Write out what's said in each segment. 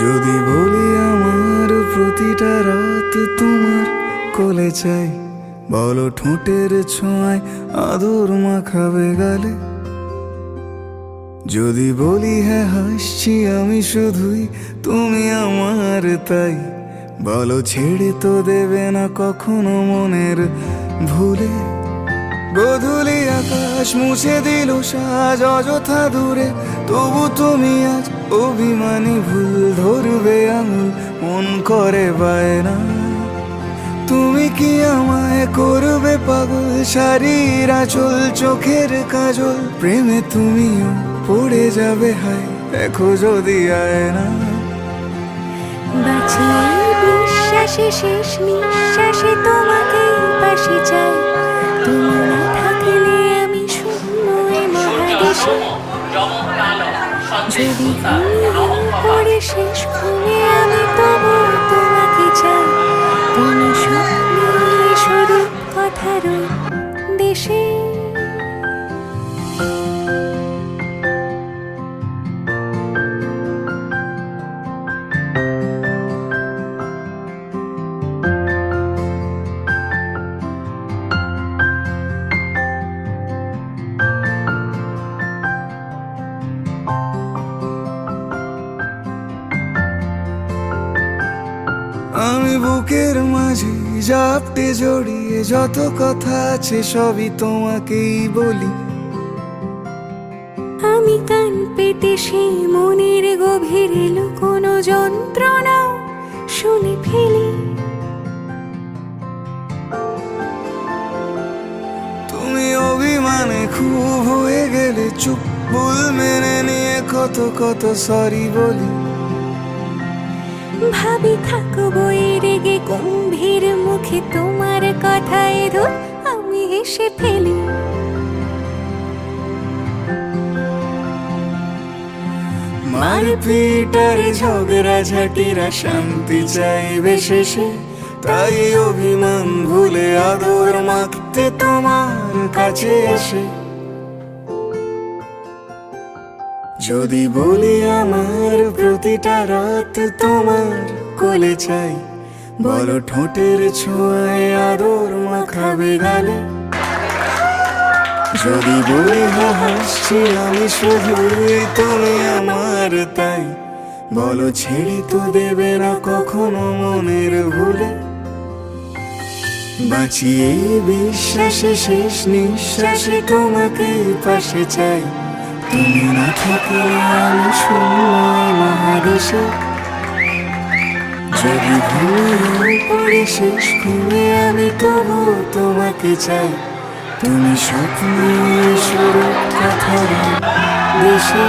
যদি বলি আমার প্রতিটা রাত তোমার কোলে চাই, বলো ঠোঁটের ছোঁয়ায় আদর মাখাবে গালে। যদি বলি হ্যাঁ হাসছি আমি শুধুই, তুমি আমার তাই, বলো ছেড়ে তো দেবে না কখনো মনের ভুলে। গোধূলি আকাশ মুছে দিল সাজ অযথা দূরে, তবু তুমি আজ অভিমানী ভুল ধরবে আঙুল, মন করে বায়না। তুমি কি আমায় করবে পাগল, শাড়ির আঁচল চোখের কাজল, প্রেমে তুমিও পড়ে যাবে হায় দেখো যদি আয়না। বাঁচিয়ে বিশ্বাসে শেষ নিঃশ্বাসে তোমাকে পাশে চাই, তুমি না থাকলে আমি শূন্য এ মহাদেশে। যদি ঘুমিয়ে পড়ে শেষ ঘুমে আমি তবু তোমাকে চাই, তুমি স্বপ্নে স্বরূপ কথার দেশে। আমি বুকের মাঝে জাপটে জড়িয়ে যত কথা আছে সবই তোমাকেই বলি। আমি কান পেতে সেই মনের গভীরে লুকোনো যন্ত্রণা শুনে ফেলি। তুমি অভিমানে খুব হয়ে গেলে চুপ, ভুল মেনে নিয়ে কত কত সরি বলি। ভাবি থাকবো এই রেগে গম্ভীর মুখে তোমার কথায় ধর আমি এসে ফেলি। মারপিট আর ঝগড়া ঝাঁটিরা শান্তি চাইবে শেষে, তাই অভিমান ভুলে আদর মাখতে তোমার কাছে এসে। যদি বলি আমার প্রতিটা রাত তোমার কোলে চাই, বলো ঠোঁটের ছোঁয়ায় আদর মাখাবে গালে। যদি বলি হ্যাঁ হাসছি আমি শুধুই, তুমি আমার তাই, বলো ছেড়ে তো দেবে না কখনো মনের ভুলে। বাঁচিয়ে বিশ্বাসে শেষ নিঃশ্বাসে তোমাকে পাশে চাই, তুমি না থাকলে আমি শূন্য এই মহাদেশে। যদি ঘুমিয়ে পড়ে শেষ ঘুমে আমি তবু তোমাকে চাই, তুমি স্বপ্নে স্বরূপ কথার দেশে।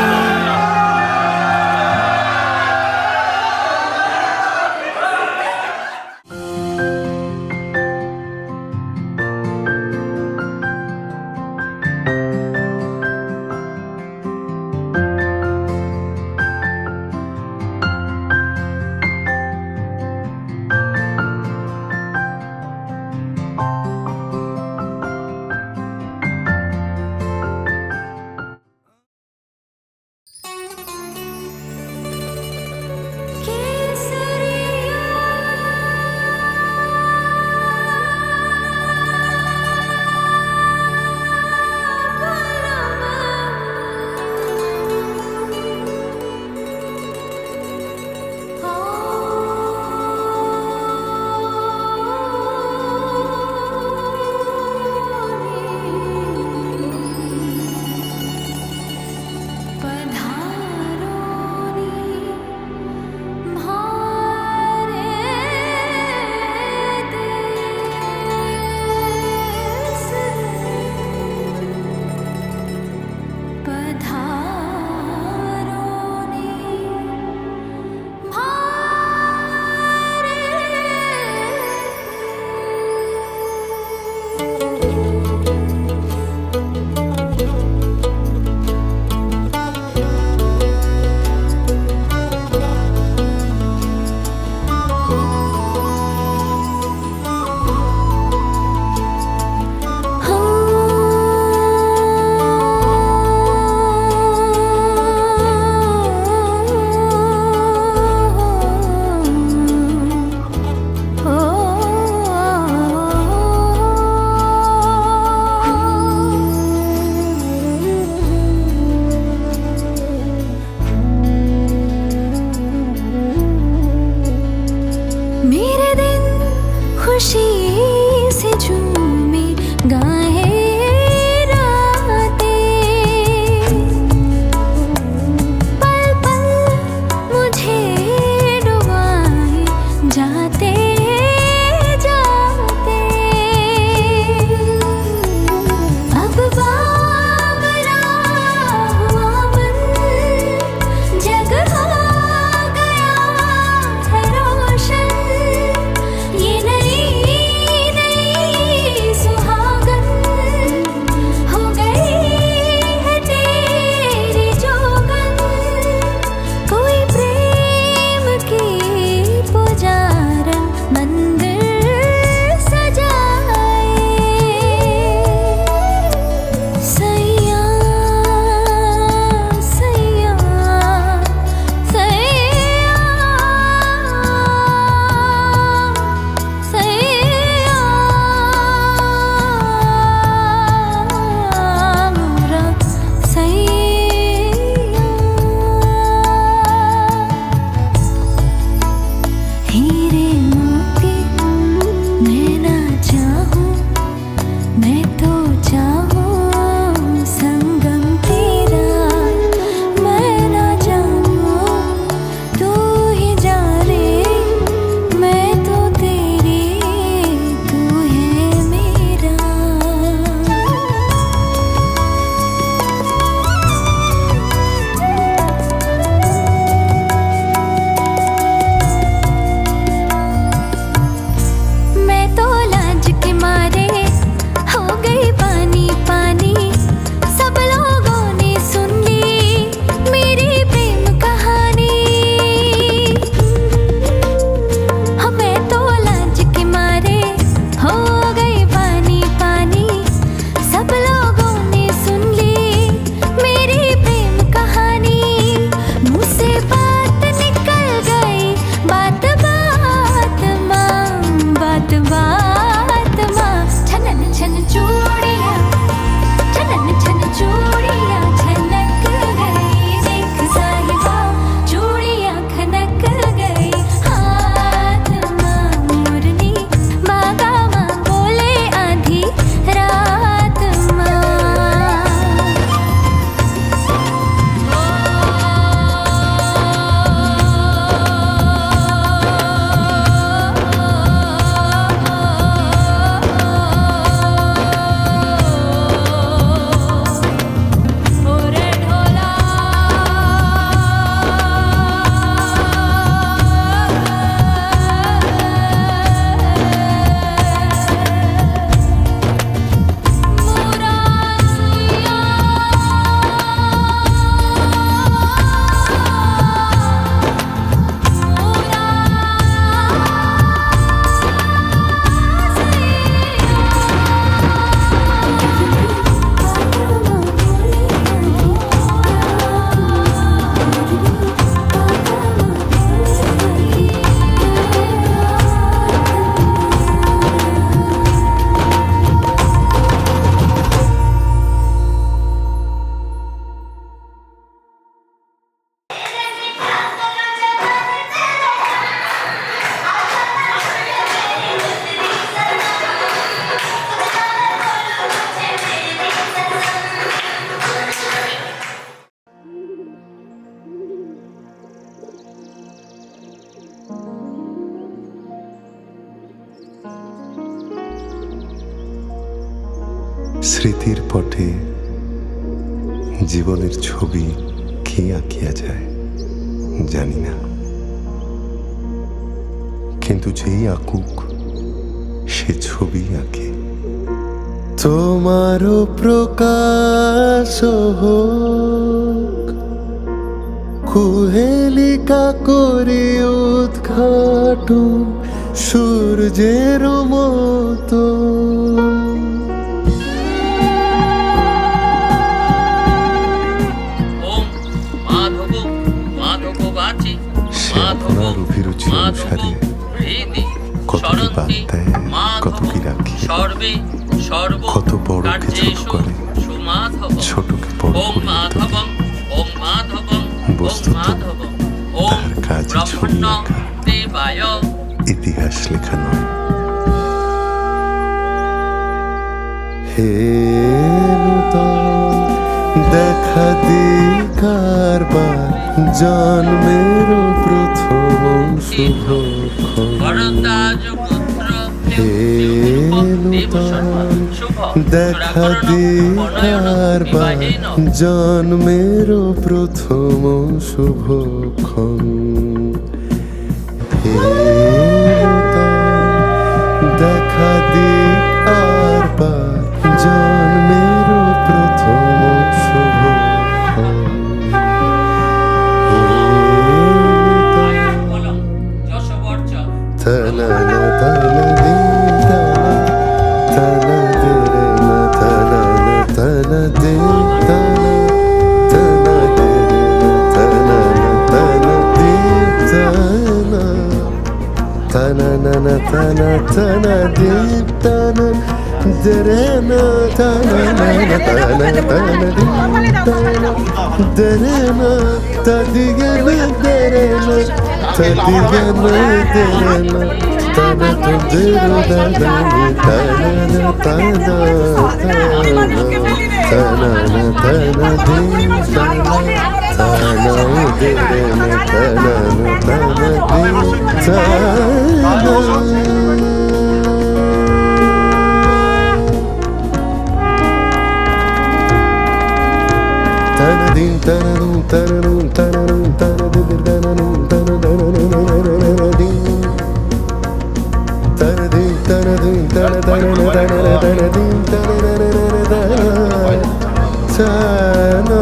স্মৃতির পটে জীবনের ছবি কি আঁকিয়া যায় জানি না, কিন্তু যেই আঁকুক সে ছবি আঁকে। তোমারও প্রকাশ হোক, কুহেলিকা করি উদ্ঘাটন সূর্যের মতো। সে আপনার অভিরুচি অনুসারে কত কি বাদ দেয়, কত কি রাখে, কত বড়কে ছোট করে, ছোটকে বড় করে তোলে। বস্তুত তার কাজ ছবি আঁকা, ইতিহাস লেখা নয়। হে নূতন দেখা দিকারবার, জন্মের প্রথম শুভক্ষণ। হে নূতন দেখা দিকারবার, জন্মের প্রথম শুভক্ষণ। হে নূতন দেখা দিকারবার, জন্মের প্রথম শুভক্ষণ। তানানা তানা দিন তানা, তানা দেরে না তানানা তানা দিন তানা, তানা দেরে না তানানা তানা দিন তানা, তানানা তানা তানা দিন তানা, দেরে না তানানা তানা তানা দিন তানা, দেরে না তাদিগে না দেরে না, তাদিগে না দেরে না, তানা তো দেরো দাদা তানানা তানা তানানা তানা দিন তানা, তানা দেরে না তানানা তানা দিন তানা। Tana din tana dum tana dum tana dum tana din tana dum tana tana din, tana din tana din tana tana tana tana din tana tana.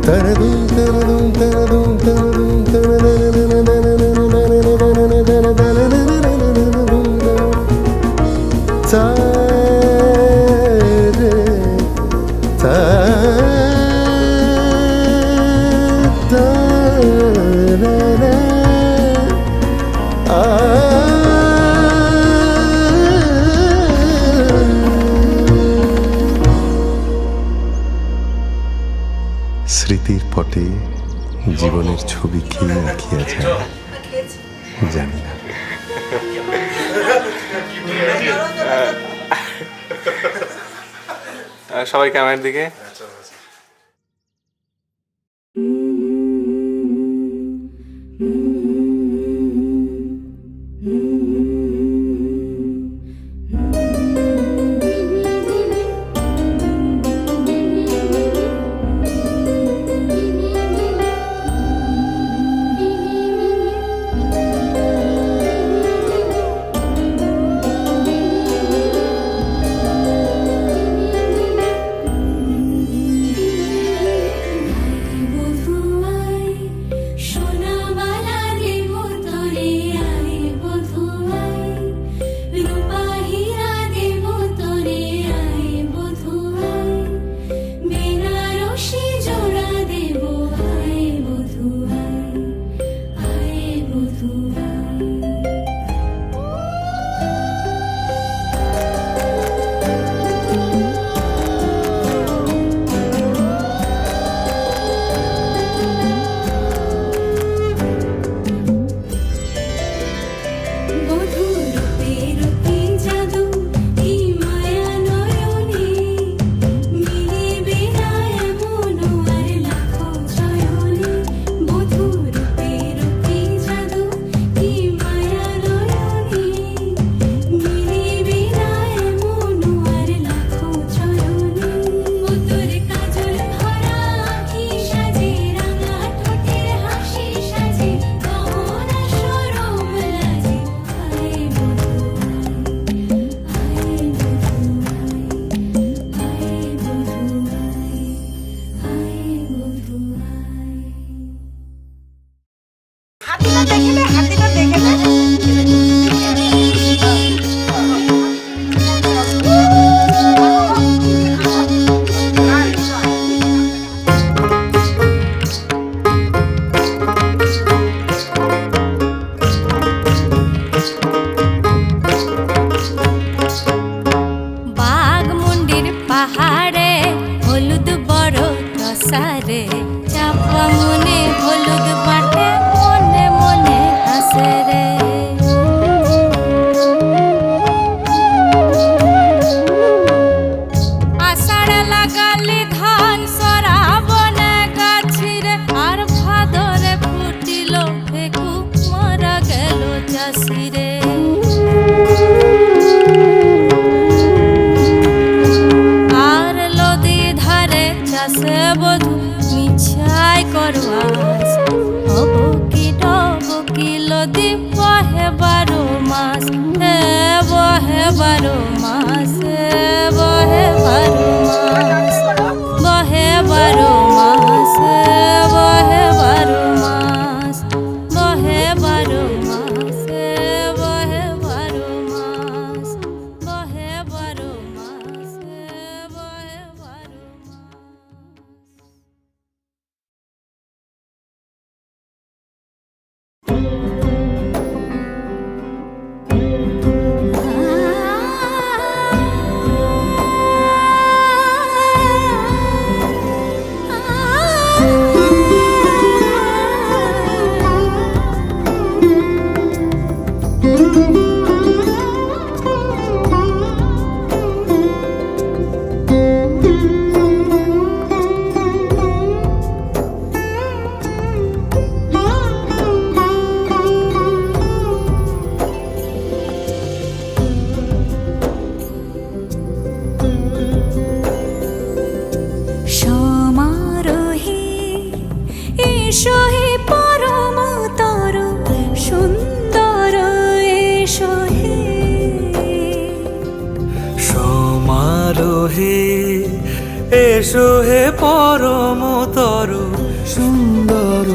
Tana dum tana dum tana dum tana dum স্মৃতির পটে জীবনের ছবি কি আঁকিয়া যায় জানি না। সবাই ক্যামেরার দিকে। সোনা বালা রে বারো মাস বহে বারো মাস বহে বারো মাস বহে বারো মাস বহে বারো মাস বহে বারো মাস বহে বারো মাস বহে বারো সমারোহে এসো হে পরম তর সুন্দর এসো হে সমারোহে এসো হে পরমতর সুন্দর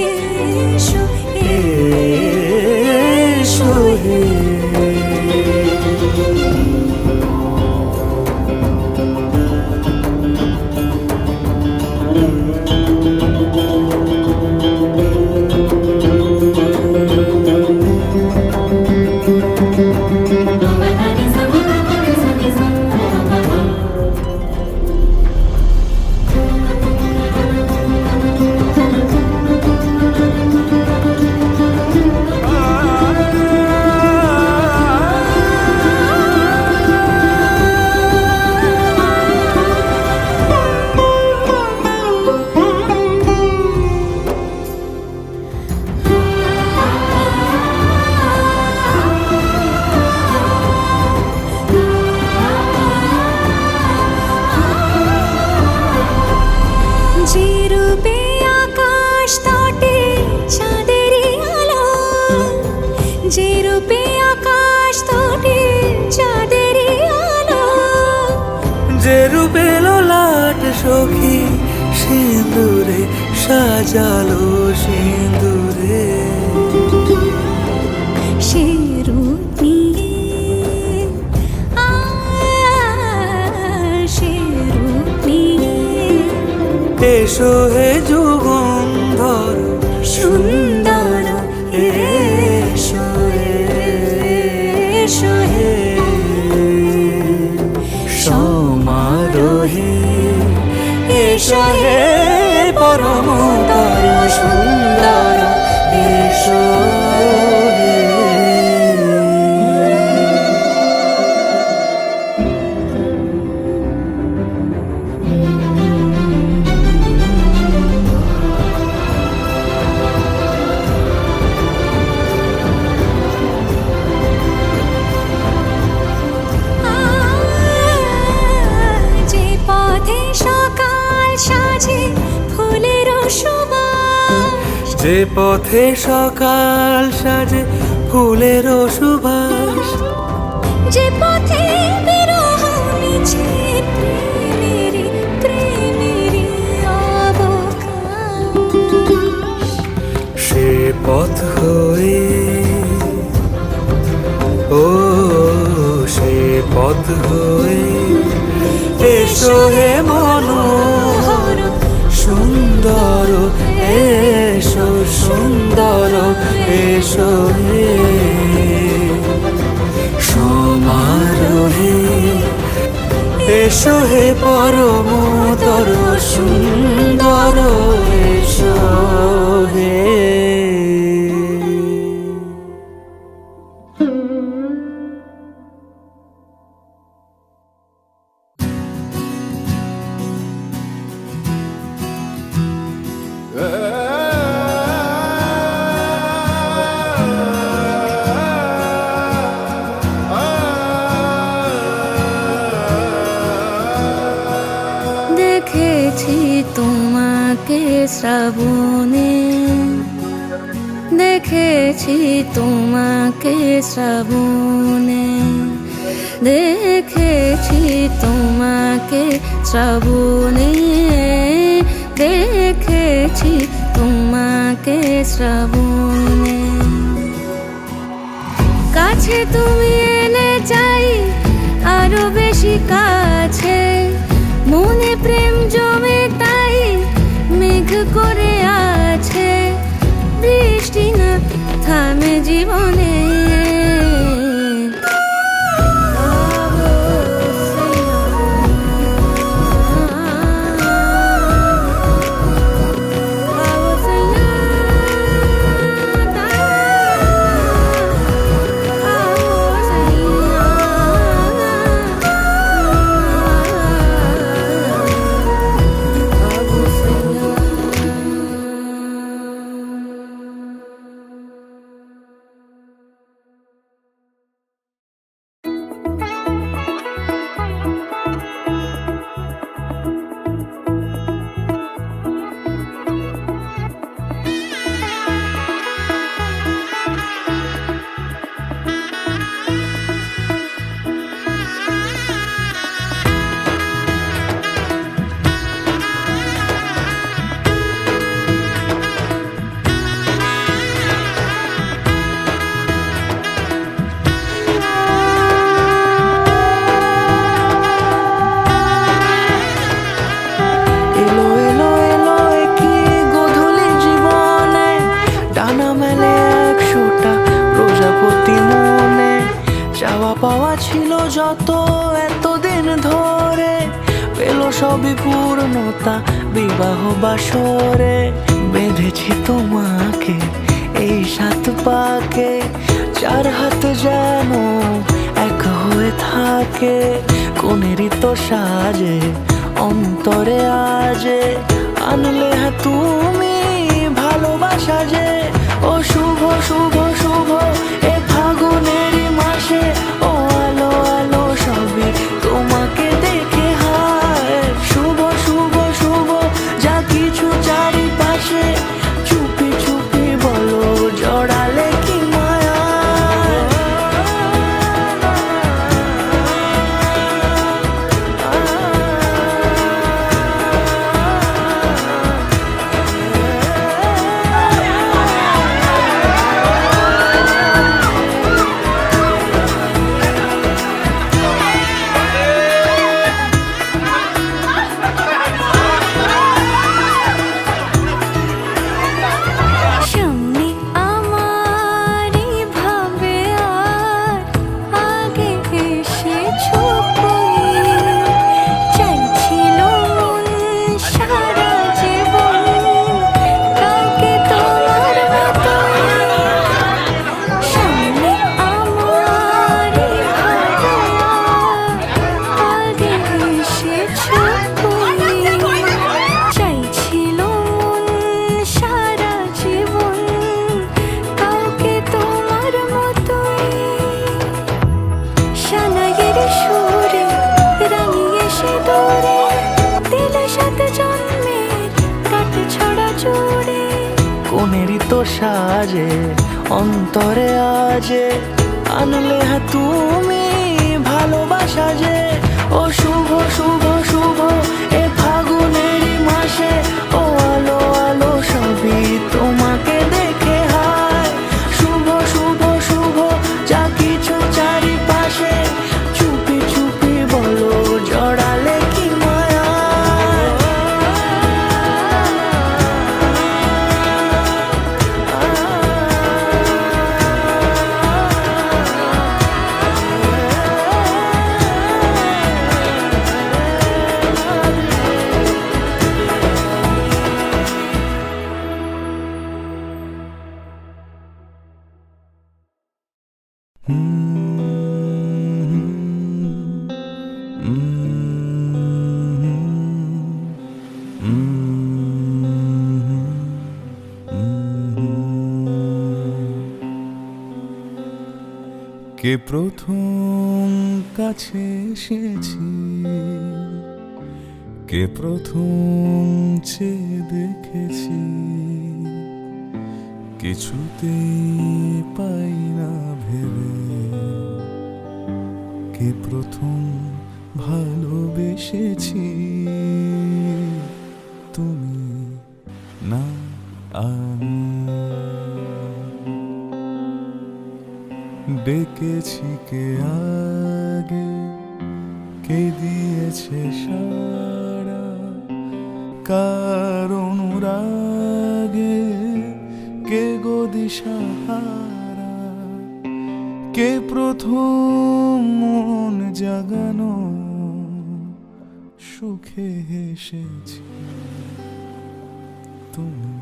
এসো এসো হে যে রূপে আকাশ তটে চাঁদেরই আলো যে রূপে আকাশ তটে চাঁদেরই আলো যে রূপে ললাট সখী সিঁদুরে সাজালো সিঁদুরে সে রূপ নিয়ে সে রূপ নিয়ে এসো হে যুগন্ধর সুন্দর এসো এসো হে সমারোহে এসো হে পরমতর সুন্দর এসো হে যে পথে সকাল সাজে ফুলের সুবাস যে পথে সকাল সাজে ফুলের সুবাস যে পথে বিরহ মিছে প্রেমেরই প্রেমেরই অবকাশ সে পথ হয়ে ও সে পথ হয়ে এসো হে মনোহর সুন্দর এসো সুন্দর এসো হে সমারোহে এসো হে পরমতর সুন্দর এসো হে দেখেছি তোমাকে শ্রাবণে দেখেছি তোমাকে শ্রাবণে দেখেছি তোমাকে শ্রাবণে, দেখেছি তোমাকে শ্রাবণে। কাছে তুমি এলে চাই আরো বেশি কাছে, মনে প্রেম জমে তাই মেঘ করে আছে, বৃষ্টি না থামে জীবনে। পাওয়া ছিল যত এতদিন ধরে, পেল সবই পূর্ণতা বিবাহ বাসরে। বেঁধেছি তোমাকে এই সাত পাকে, চার হাত যেন এক হয়ে থাকে। কোনেরই তো সাজে অন্তরে আজে, আনলে হ্যাঁ তুমি ভালোবাসা যে। ও শুভ শুভ শুভ এ ফাগুনেরই মাসে, ও আলো আলো সবই তোমাকে দেখে হায়। শুভ শুভ শুভ যা কিছু চারিপাশে, চুপি চুপি বলো জড়ালে কি মায়া। কোনেরই তো সাজে অন্তরে আজে, আনলে হ্যাঁ তুমি ভালোবাসা যে। ও শুভ শুভ শুভ এ ফাগুনেরই মাসে, ও আলো আলো সবই তোমাকে দেখে হায়। শুভ শুভ শুভ যা কিছু চারিপাশে, চুপি চুপি বলো জড়ালে কি মায়া। কে প্রথম কাছে এসেছি, কে প্রথম চেয়ে দেখেছি, কিছুতেই পাই না ভেবে তোকে প্রথম ভালোবেসেছি তুমি না আমি, ডেকেছি কে আগে, কে দিয়েছে সারা, কার অনুরাগে কে গো দিশাহারা, কে প্রথম মন জাগানো সুখে হেসেছি তুমি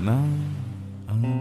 না আমি।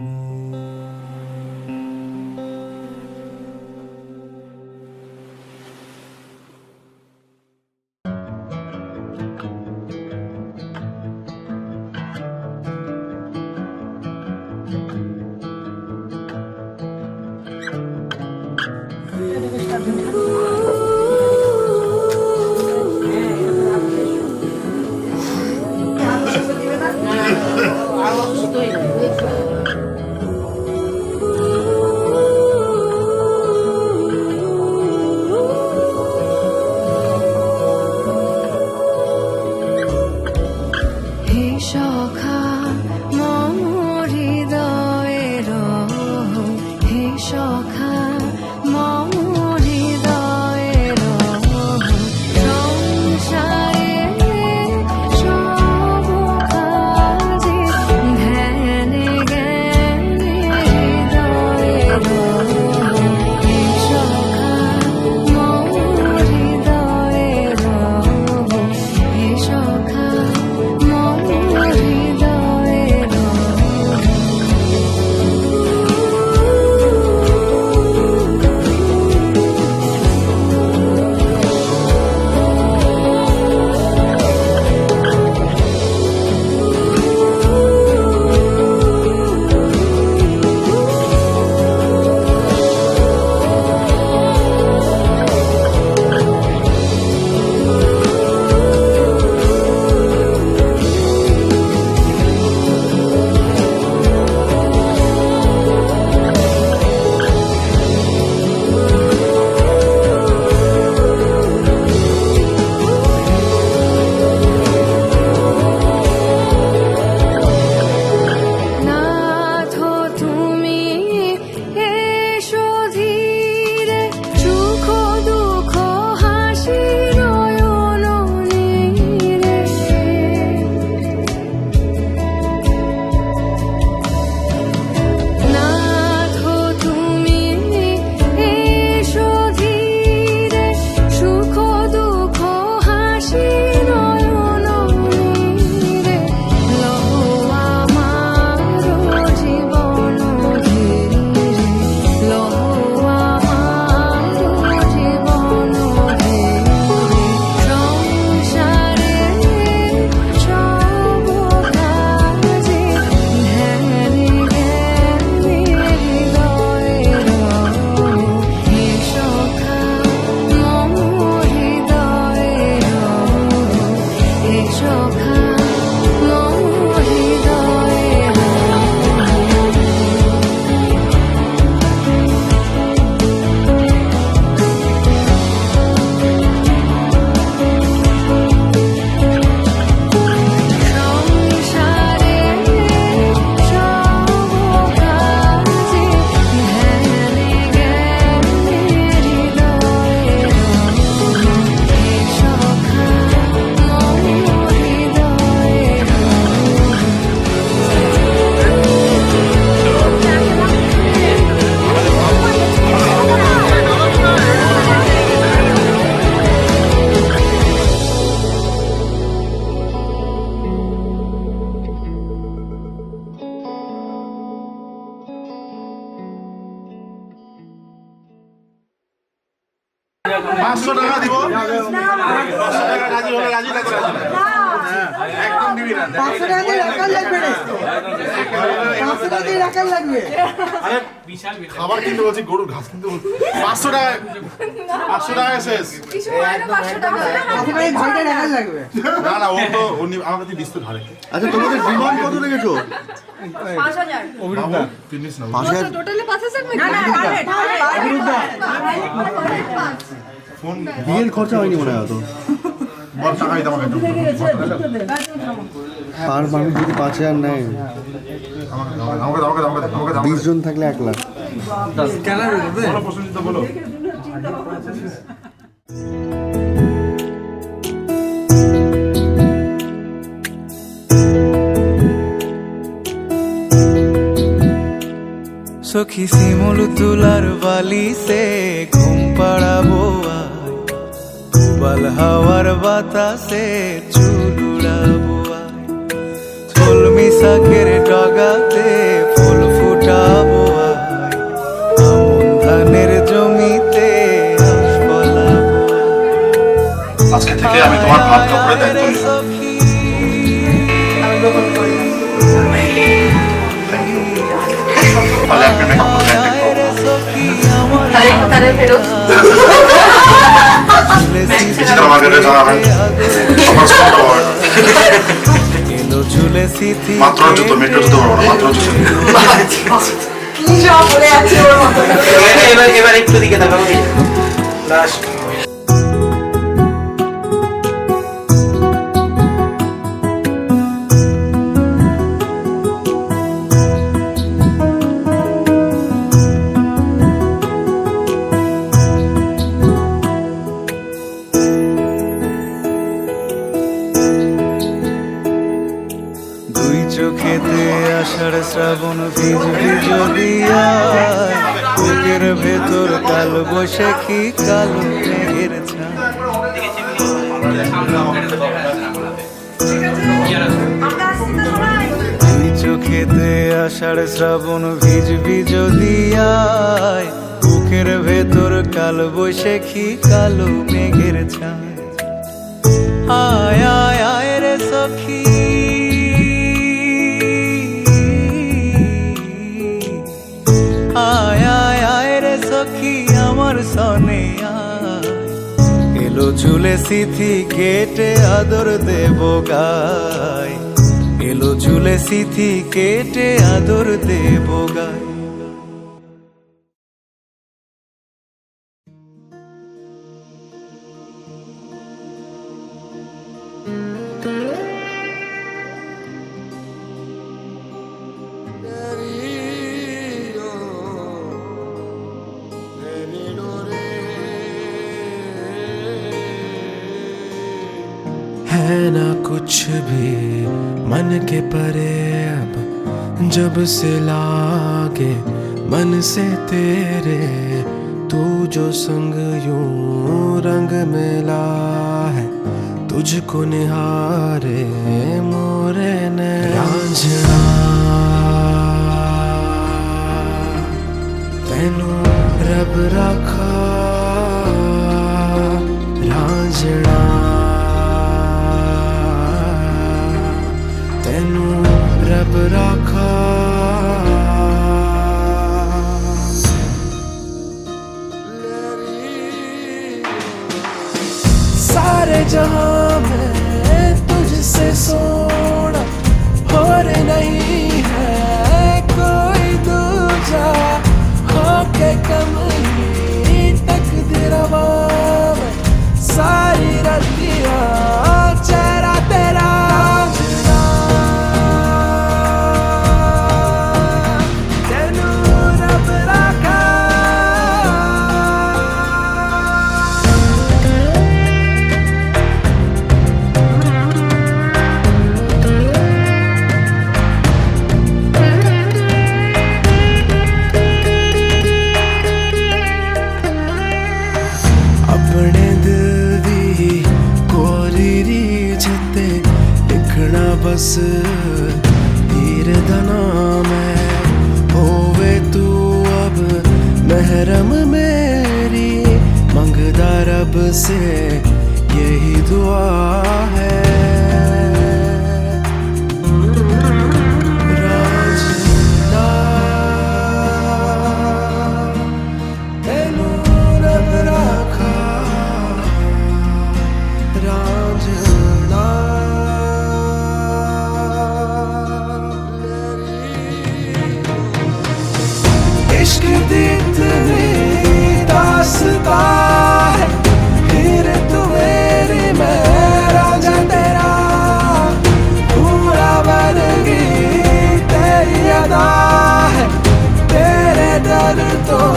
টাকা দিব, 500 টাকা রাজি হলে রাজি থাকবে। একদম দিবি না। 500 টাকা দিয়ে রাখার লাগবে রে। 500 টাকা দিয়ে রাখার লাগবে। আরে খাবার কিনতে বলছি, গরুর ঘাস কিনতে বলছি। 500 টাকা 500 টাকা শেষ। আপনার ঘরটা রাখার লাগবে। না না, ও তো আমার কাছে 20 তো ধারে। আচ্ছা তোমাদের ডিমান্ড কত রেখেছো? 5000 বাবু ফিনিশ না। 5000 টোটালি 5000 না ফোন বিয়ের খরচা হয়নি মনে হয় অত। বল টাকা দিতে আমাকে একটু। পার মানুষ যদি 5000 নেয়, আমাকে 20 জন থাকলে 1 লাখ। বলো প্রশ্নটা বলো। সখী শিমুল তুলার বালি সে ঘুম পাড়াবো আয়, বাল হাওয়ার বাতাসে চুল উড়াবো আয়, কলমি শাকের ডগাতে ফুল ফুটাবো আয়, আমন ধানের জমিতে আশ ফলাবো আয়। আজকে থেকে আমি তোমার ভাত কাপড়ের দায়িত্ব নিলাম। সখী তাহলে আপনি মেকআপ করবেন তারে ফেরত কিছুটা আমাকে জানাবেন। আমার স্কুল হবে মাত্র জুতো, মেট্রো জুতো পারবো না, মাত্র জুতো। কি সব বলে আছে ওর মতো। এবার একটু দিকে তাকাবো। লাস্ট দুই চোখেতে আষাঢ় শ্রাবণ ভিজ ভিজলিয়া, বুকের ভেতর কাল বৈশাখী কালো মেঘের ছায়া। দুই চোখেতে আষাঢ় শ্রাবণ ভিজ ভিজলিয়ায়, বুকের ভেতর কাল বৈশাখী কালো মেঘের ছায়া। আয় আয় আয় রে সখী, আয় আয় আয় রে সখী আমার সনে আয়, এলো ঝুলে সিথি কেটে আদর দেব গায়, এলো ঝুলে সিথি কেটে আদর দেব গায়। है ना कुछ भी मन के परे अब, जब से लागे मन से तेरे, तू जो संग यूं रंग मिला है, तुझको निहारे मोरे ने रांझना, तेनू रब रखा रांझना, तेनू रब रखा। सारे जहां में तुझसे सोना और नहीं है कोई दूजा, होके कमली तकदीरवा में सारी रतिया चेहरा तेरा तेनू रब रखा। अपने दिल दी कोरी जिते लिखना बस हीर दा नाम है, होवे तू अब महरम मेरी, मंगदा रब से यही दुआ है। इश्क दी इतनी दास्तां है हीर तू मेरी मैं रांझा तेरा पूरा वर्गी तेरी अदा है तेरे दर तो